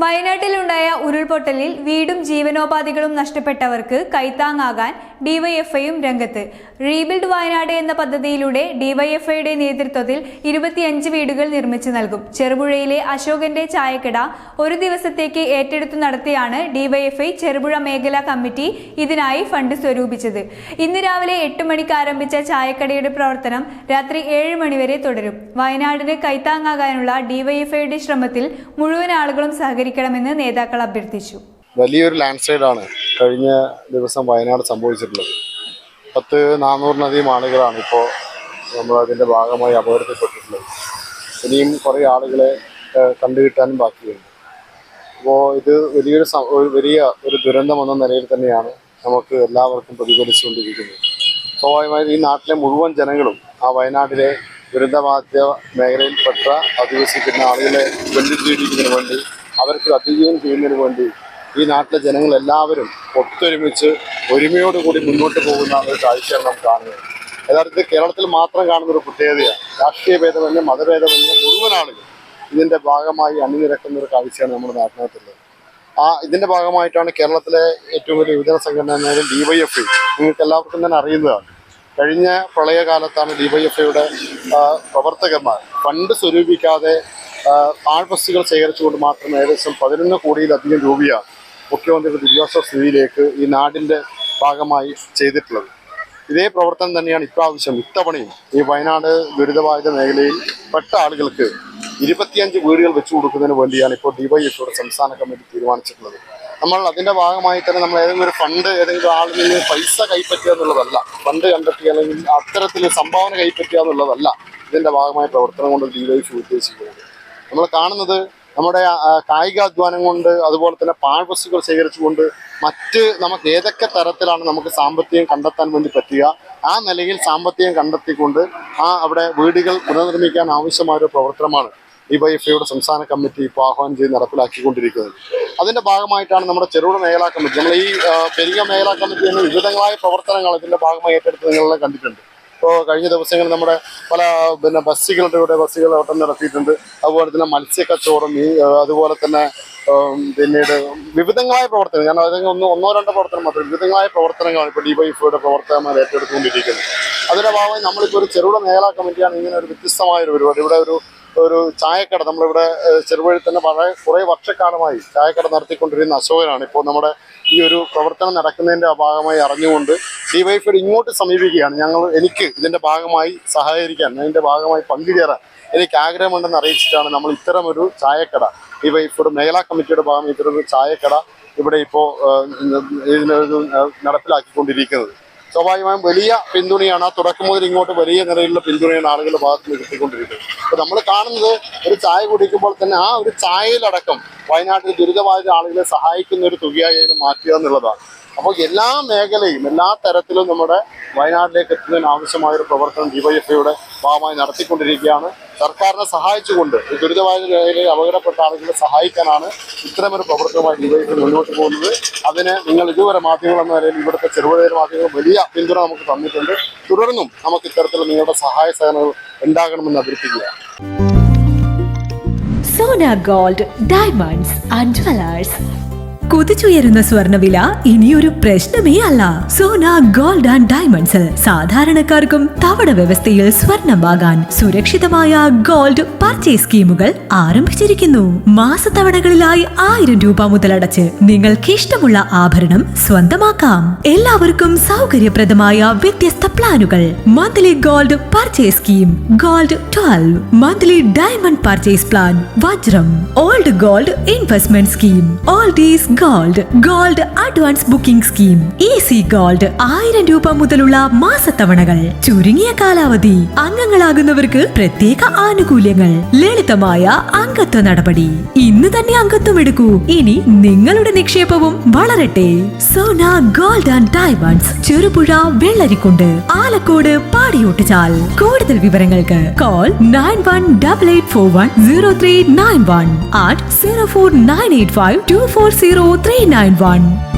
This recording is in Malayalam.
വയനാട്ടിലുണ്ടായ ഉരുൾപൊട്ടലിൽ വീടും ജീവനോപാധികളും നഷ്ടപ്പെട്ടവർക്ക് കൈത്താങ്ങാകാൻ ഡിവൈഎഫ്ഐയും രംഗത്ത്. റീബിൽഡ് വയനാട് എന്ന പദ്ധതിയിലൂടെ ഡിവൈഎഫ്ഐയുടെ നേതൃത്വത്തിൽ 25 വീടുകൾ നിർമ്മിച്ചു നൽകും. ചെറുപുഴയിലെ അശോകന്റെ ചായക്കട ഒരു ദിവസത്തേക്ക് ഏറ്റെടുത്തു നടത്തിയാണ് ഡിവൈഎഫ്ഐ ചെറുപുഴ മേഖലാ കമ്മിറ്റി ഇതിനായി ഫണ്ട് സ്വരൂപിച്ചത്. ഇന്ന് രാവിലെ 8 മണിക്ക് ആരംഭിച്ച ചായക്കടയുടെ പ്രവർത്തനം രാത്രി 7 മണിവരെ തുടരും. വയനാടിന് കൈത്താങ്ങാകാനുള്ള ഡിവൈഎഫ്ഐയുടെ ശ്രമത്തിൽ മുഴുവൻ ആളുകളും സഹകരിക്കണമെന്ന് നേതാക്കൾ അഭ്യർത്ഥിച്ചു. വലിയൊരു ലാൻഡ് സ്ലൈഡാണ് കഴിഞ്ഞ ദിവസം വയനാട് സംഭവിച്ചിട്ടുള്ളത്. 400-ലധികം ആളുകളാണ് ഇപ്പോൾ നമ്മൾ അതിൻ്റെ ഭാഗമായി അപകടത്തിൽപ്പെട്ടിട്ടുള്ളത്. ഇനിയും കുറേ ആളുകളെ കണ്ടുകിട്ടാനും ബാക്കിയുണ്ട്. അപ്പോൾ ഇത് വലിയ ഒരു ദുരന്തം എന്ന നിലയിൽ തന്നെയാണ് നമുക്ക് എല്ലാവർക്കും പ്രതിഫലിച്ചുകൊണ്ടിരിക്കുന്നത്. സ്വാഭാവികമായും ഈ നാട്ടിലെ മുഴുവൻ ജനങ്ങളും ആ വയനാട്ടിലെ ദുരന്തബാധിത മേഖലയിൽപ്പെട്ട അധിവസിക്കുന്ന ആളുകളെ ബന്ധിപ്പിക്കുന്നതിന് വേണ്ടി, അവർക്ക് അതിജീവനം ചെയ്യുന്നതിന് വേണ്ടി ഈ നാട്ടിലെ ജനങ്ങളെല്ലാവരും ഒത്തൊരുമിച്ച് ഒരുമയോടുകൂടി മുന്നോട്ട് പോകുന്ന ഒരു കാഴ്ചയാണ് നാം കാണുന്നത്. യഥാർത്ഥത്തിൽ കേരളത്തിൽ മാത്രം കാണുന്ന ഒരു പ്രത്യേകതയാണ്. രാഷ്ട്രീയ ഭേദമന്യേ മതഭേദമന്യേ മുഴുവൻ ആളുകൾ ഇതിൻ്റെ ഭാഗമായി അണിനിരക്കുന്ന ഒരു കാഴ്ചയാണ് നമ്മുടെ നാട്ടിനകത്തുള്ളത്. ഇതിൻ്റെ ഭാഗമായിട്ടാണ് കേരളത്തിലെ ഏറ്റവും വലിയ യുവജന സംഘടന ഡിവൈഎഫ്ഐ, നിങ്ങൾക്ക് എല്ലാവർക്കും തന്നെ അറിയുന്നതാണ്. കഴിഞ്ഞ പ്രളയകാലത്താണ് ഡിവൈഎഫ്ഐയുടെ പ്രവർത്തകന്മാർ ഫണ്ട് സ്വരൂപിക്കാതെ ആൾബസ്സുകൾ ശേഖരിച്ചുകൊണ്ട് മാത്രം ഏകദേശം 11 കോടിയിലധികം രൂപയാണ് മുഖ്യമന്ത്രിയുടെ ദുരിതാശ്വാസ നിധിയിലേക്ക് ഈ നാടിൻ്റെ ഭാഗമായി ചെയ്തിട്ടുള്ളത്. ഇതേ പ്രവർത്തനം തന്നെയാണ് ഇത്തവണയും ഈ വയനാട് ദുരിതബാധിത മേഖലയിൽ പെട്ട ആളുകൾക്ക് 25 വീടുകൾ വെച്ചു കൊടുക്കുന്നതിന് വേണ്ടിയാണ് ഇപ്പോൾ ഡിവൈഎഫ്ഐയുടെ സംസ്ഥാന കമ്മിറ്റി തീരുമാനിച്ചിട്ടുള്ളത്. നമ്മൾ അതിൻ്റെ ഭാഗമായി തന്നെ നമ്മൾ ഏതെങ്കിലും ഒരു ഫണ്ട് ഏതെങ്കിലും ആളിൽ നിന്ന് പൈസ കൈപ്പറ്റുക എന്നുള്ളതല്ല, ഫണ്ട് കണ്ടെത്തുക അല്ലെങ്കിൽ അത്തരത്തിൽ സംഭാവന കൈപ്പറ്റുക എന്നുള്ളതല്ല ഇതിൻ്റെ ഭാഗമായ പ്രവർത്തനം കൊണ്ട് ഡിവൈഎഫ്ഐ ഉദ്ദേശിക്കുന്നത്. നമ്മൾ കാണുന്നത് നമ്മുടെ കായികാധ്വാനം കൊണ്ട്, അതുപോലെ തന്നെ പാഴ്ബസ്സുകൾ ശേഖരിച്ചുകൊണ്ട് നമുക്ക് ഏതൊക്കെ തരത്തിലാണ് നമുക്ക് സാമ്പത്തികം കണ്ടെത്താൻ വേണ്ടി പറ്റുക, ആ നിലയിൽ സാമ്പത്തികം കണ്ടെത്തിക്കൊണ്ട് അവിടെ വീടുകൾ പുനർനിർമ്മിക്കാൻ ആവശ്യമായ ഒരു പ്രവർത്തനമാണ് ഡിവൈഎഫ്ഐയുടെ സംസ്ഥാന കമ്മിറ്റി ഇപ്പോൾ ആഹ്വാനം ചെയ്ത് നടപ്പിലാക്കിക്കൊണ്ടിരിക്കുന്നത്. അതിൻ്റെ ഭാഗമായിട്ടാണ് നമ്മുടെ ചെറുപുഴ മേഖലാ കമ്മിറ്റി, നമ്മൾ ഈ പെരിയ മേഖലാ കമ്മിറ്റി തന്നെ വിവിധങ്ങളായ പ്രവർത്തനങ്ങൾ ഇതിൻ്റെ ഭാഗമായി ഏറ്റെടുത്ത് നിങ്ങളെല്ലാം കണ്ടിട്ടുണ്ട്. ഇപ്പോൾ കഴിഞ്ഞ ദിവസങ്ങളിൽ നമ്മുടെ പല ബസ്സുകൾ ഓട്ടം നടത്തിയിട്ടുണ്ട്. അതുപോലെ തന്നെ മത്സ്യക്കച്ചവടം, അതുപോലെ തന്നെ പിന്നീട് വിവിധങ്ങളായ പ്രവർത്തനങ്ങൾ, ഞാൻ അതെങ്കിൽ ഒന്നോ രണ്ടോ പ്രവർത്തനം മാത്രം, വിവിധങ്ങളായ പ്രവർത്തനങ്ങളാണ് ഇപ്പോൾ ഡിവൈഎഫ്ഐയുടെ പ്രവർത്തകന്മാർ ഏറ്റെടുത്തുകൊണ്ടിരിക്കുന്നത്. അതിൻ്റെ ഭാഗമായി നമ്മളിപ്പോൾ ഒരു ചെറുപുഴ മേഖലാ കമ്മിറ്റിയാണ് ഇങ്ങനെ ഒരു വ്യത്യസ്തമായൊരു പരിപാടി. ഇവിടെ ഒരു ചായക്കട, നമ്മളിവിടെ ചെറുപുഴയിൽ തന്നെ കുറേ വർഷക്കാലമായി ചായക്കട നടത്തിക്കൊണ്ടിരുന്ന അശോകനാണ് ഇപ്പോൾ നമ്മുടെ ഈ ഒരു പ്രവർത്തനം നടക്കുന്നതിൻ്റെ ഭാഗമായി അറിഞ്ഞുകൊണ്ട് ഡിവൈഎഫ്ഐ ഇങ്ങോട്ട് സമീപിക്കുകയാണ്. എനിക്ക് ഇതിൻ്റെ ഭാഗമായി സഹകരിക്കാൻ, അതിൻ്റെ ഭാഗമായി പങ്കുചേരാൻ എനിക്ക് ആഗ്രഹമുണ്ടെന്ന് അറിയിച്ചിട്ടാണ് നമ്മൾ ഇത്തരമൊരു ചായക്കട, ഡിവൈഎഫ്ഐയുടെ മേഖലാ കമ്മിറ്റിയുടെ ഭാഗം ഇത്തരമൊരു ചായക്കട ഇവിടെ ഇപ്പോൾ നടപ്പിലാക്കിക്കൊണ്ടിരിക്കുന്നത്. സ്വാഭാവികമായും വലിയ പിന്തുണയാണ്, തുടക്കം മുതൽ ഇങ്ങോട്ട് വലിയ നിലയിലുള്ള പിന്തുണയാണ് ആളുകളുടെ ഭാഗത്ത് നിന്ന് കിട്ടിക്കൊണ്ടിരിക്കുന്നത്. അപ്പോൾ നമ്മൾ കാണുന്നത് ഒരു ചായ കുടിക്കുമ്പോൾ തന്നെ ആ ഒരു ചായയിലടക്കം വയനാട്ടിൽ ദുരിതബാധിത ആളുകളെ സഹായിക്കുന്ന ഒരു തുകയായി അതിനെ മാറ്റുക എന്നുള്ളതാണ്. അപ്പോൾ എല്ലാ മേഖലയും എല്ലാ തരത്തിലും നമ്മുടെ വയനാട്ടിലേക്ക് എത്തുന്നതിന് ആവശ്യമായൊരു പ്രവർത്തനം ഡിവൈഎഫ്ഐയുടെ ഭാഗമായി നടത്തിക്കൊണ്ടിരിക്കുകയാണ്. സർക്കാരിനെ സഹായിച്ചുകൊണ്ട് ഈ ദുരിതബാധിത മേഖലയിൽ അപകടപ്പെട്ട ആളുകളെ സഹായിക്കാനാണ് ഇത്തരമൊരു പ്രവർത്തനമായി ഡിവൈഎഫ്ഐ മുന്നോട്ട് പോകുന്നത്. അതിന് നിങ്ങൾ ഇതുവരെ മാധ്യമങ്ങൾ എന്ന നിലയിൽ ഇവിടുത്തെ ചെറുപുഴയിലെ മാധ്യമങ്ങൾ വലിയ പിന്തുണ നമുക്ക് തന്നിട്ടുണ്ട്. തുടർന്നും നമുക്ക് ഇത്തരത്തിൽ നിങ്ങളുടെ സഹായ സഹകരണങ്ങൾ ഉണ്ടാകണമെന്ന് അഭ്യർത്ഥിക്കുക. Sona gold diamonds and jewellers. കുതിച്ചുയരുന്ന സ്വർണ്ണവില ഇനിയൊരു പ്രശ്നമേ അല്ല. സോന ഗോൾഡ് ആൻഡ് ഡയമണ്ട്സിൽ സാധാരണക്കാർക്കും തവണ വ്യവസ്ഥയിൽ സ്വർണം വാങ്ങാൻ സുരക്ഷിതമായ ഗോൾഡ് പർച്ചേസ് സ്കീമുകൾ ആരംഭിച്ചിരിക്കുന്നു. മാസത്തവണകളിലായി 1000 രൂപ മുതലടച്ച് നിങ്ങൾക്ക് ഇഷ്ടമുള്ള ആഭരണം സ്വന്തമാക്കാം. എല്ലാവർക്കും സൗകര്യപ്രദമായ വ്യത്യസ്ത പ്ലാനുകൾ. Monthly gold purchase scheme, gold 12, monthly diamond purchase plan, വജ്രം, old gold investment scheme, oldies gold advance booking scheme, easy gold 1000 രൂപ മുതലുള്ള മാസത്തവണകൾ, ചുരുങ്ങിയ കാലാവധി, അംഗങ്ങളാകുന്നവർക്ക് പ്രത്യേക ആനുകൂല്യങ്ങൾ, ലളിതമായ അംഗത്വ നടപടി. ഇന്ന് തന്നെ അംഗത്വം എടുക്കൂ. ഇനി നിങ്ങളുടെ നിക്ഷേപവും വളരട്ടെ. Sona gold and diamonds, Cherupuzha, Vellarikkundu, Alakode, Padiyottuchal. കൂടുതൽ വിവരങ്ങൾക്ക് കോൾ 9188410391 at 04985240391.